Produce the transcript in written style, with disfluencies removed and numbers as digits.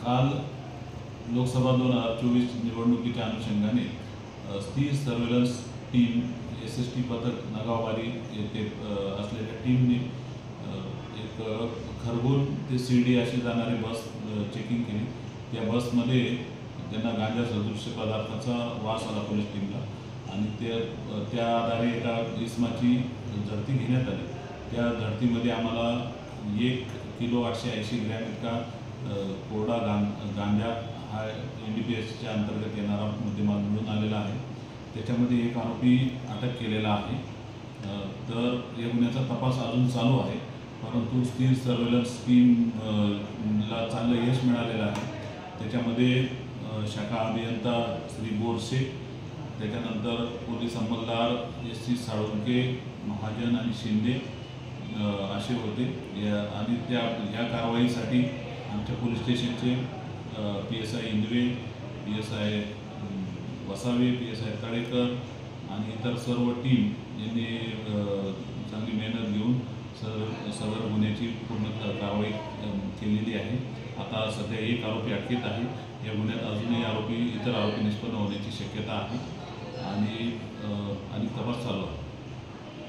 काल लोकसभा 2024 निवडणुकीच्या अनुषंगाने स्थिर सर्वेलन्स टीम SST पथक नागाववाडी येथे असलेल्या टीमने एक खरगोन ते शिर्डी अशी जाणारी बस चेकिंग केली। त्या बसमध्ये त्यांना गांजा सदृश्य पदार्थाचा वास आला पोलीस टीमला आणि त्या आधारे एका इसमाची झडती घेण्यात आली। त्या झडतीमध्ये आम्हाला 1 किलो 880 ग्रॅम इतका कोरडा गांजा हा NDPSच्या अंतर्गत येणारा मुद्देमाल मिळून आलेला आहे। त्याच्यामध्ये एक आरोपी अटक केलेला आहे। तर या गुन्ह्याचा तपास अजून चालू आहे, परंतु स्थिर सर्वेलन्स टीमला चांगलं यश मिळालेलं आहे। त्याच्यामध्ये शाखा अभियंता श्री बोरसे, त्याच्यानंतर पोलीस अंमलदार SC साळुंके, महाजन आणि शिंदे असे होते। आणि ह्या कारवाईसाठी आमच्या पोलीस स्टेशनचे PSI इंदवे, PSI Vasave, PSI Talekar आणि इतर सर्व टीम यांनी चांगली मेहनत घेऊन सदर गुन्ह्याची पूर्ण कारवाई केलेली आहे। आता सध्या एक आरोपी अटकेत आहे। या गुन्ह्यात अजूनही इतर आरोपी निष्पन्न होण्याची शक्यता आहे आणि तपास चालू आहे।